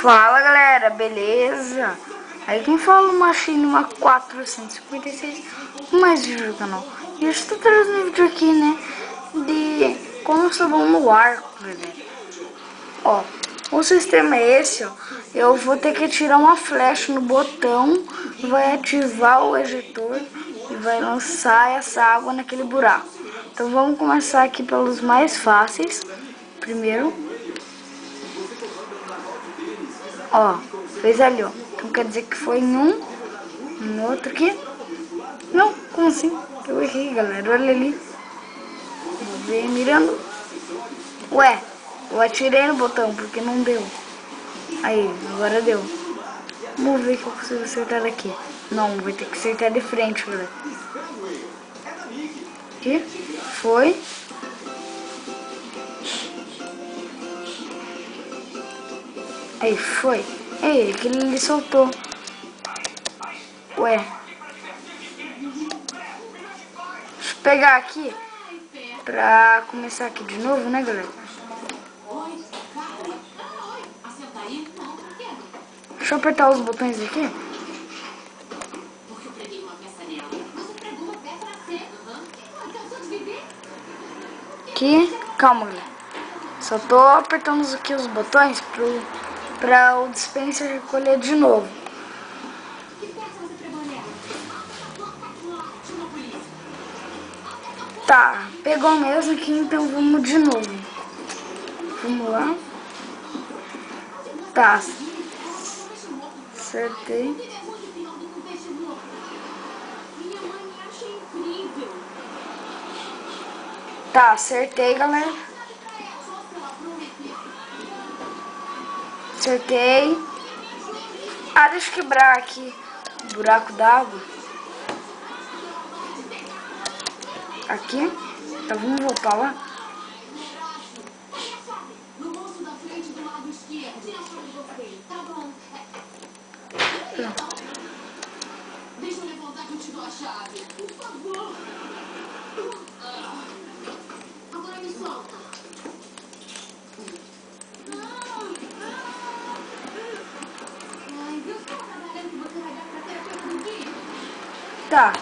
Fala galera, beleza? Aí quem fala Machine uma 456, mais vídeo do canal. E eu estou trazendo um vídeo aqui, né, de como ser bom no arco, galera. Ó, o sistema é esse, ó. Eu vou ter que tirar uma flecha no botão, vai ativar o ejetor e vai lançar essa água naquele buraco. Então vamos começar aqui pelos mais fáceis. Primeiro, ó, fez ali, ó. Então quer dizer que foi em um, no outro aqui. Não, como assim? Eu errei, galera. Olha ali. Vou ver mirando. Ué, eu atirei no botão porque não deu. Aí, agora deu. Vamos ver que eu consigo acertar daqui. Não, vai ter que acertar de frente, galera. Aqui. Foi. Aí, foi. Ei, aquele ali soltou. Ué. Deixa eu pegar aqui pra começar aqui de novo, né, galera? Deixa eu apertar os botões aqui. Aqui, calma, galera. Só tô apertando aqui os botões pra o dispenser recolher de novo. Tá, pegou mesmo aqui, então vamos de novo. Vamos lá. Tá. Acertei. Tá, acertei, galera. Acertei. Ah, deixa eu quebrar aqui o buraco d'água. Aqui. Tá, vamos voltar lá. Pronto. Deixa eu levantar que eu te dou a chave. Por favor. Agora me solta. Ai, viu só o trabalho que você vai dar pra terapeuta do Gui? Tá.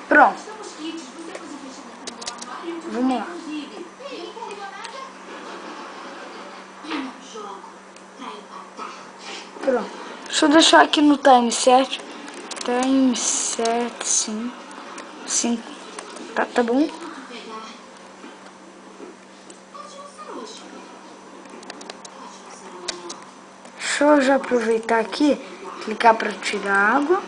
Pronto. Estamos kits. Você pode fechar no armário e eu te Vamos lá. inclusive. Ele não ligou nada? Eu não jogo pra empatar. Pronto. Deixa eu deixar aqui no time 7. Time 7, sim. 5. Tá bom? Deixa eu já aproveitar aqui, clicar para tirar água.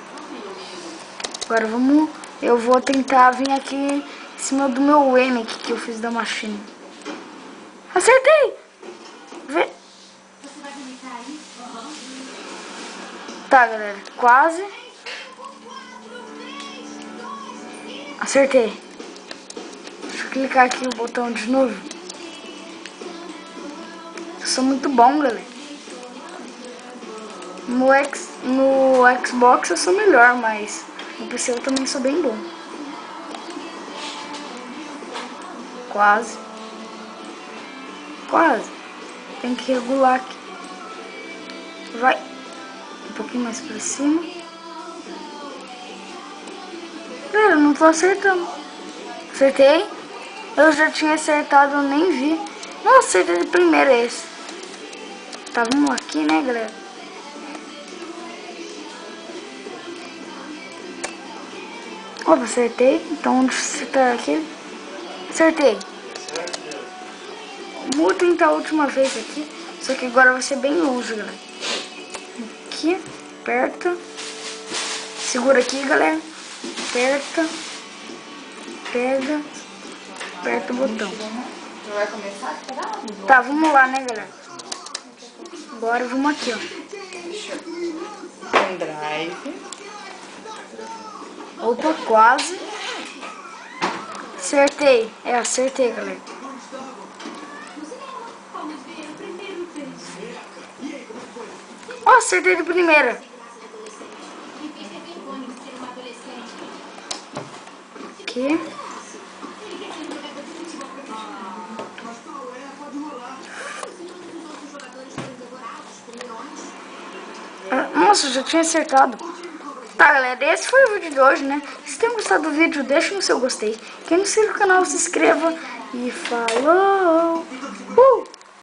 Agora vamos, eu vou tentar vir aqui em cima do meu M que eu fiz da Machine. Acertei! Vê. Tá, galera, quase. Acertei. Deixa eu clicar aqui o botão de novo. Eu sou muito bom, galera. No Xbox eu sou melhor, mas no PC eu também sou bem bom. Quase. Quase. Tem que regular aqui. Vai. Um pouquinho mais pra cima. Galera, eu não tô acertando. Acertei. Eu já tinha acertado, eu nem vi. Não, acertei de primeira esse. Tá, vamos aqui, né, galera? Opa, acertei. Então, deixa eu acertar aqui. Acertei. Vou tentar a última vez aqui. Só que agora vai ser bem longe, galera. Aqui, aperta. Segura aqui, galera. Aperta. Pega. Aperta o botão. Já vai começar? Tá, vamos lá, né, galera? Agora vamos aqui, ó. Pendrive. Opa, quase. Acertei. Acertei, galera. Ó, acertei de primeira. Aqui. Nossa, eu já tinha acertado. Tá, galera, esse foi o vídeo de hoje, né? Se tem gostado do vídeo, deixa no seu gostei. Quem não inscreve no canal, se inscreva. E falou!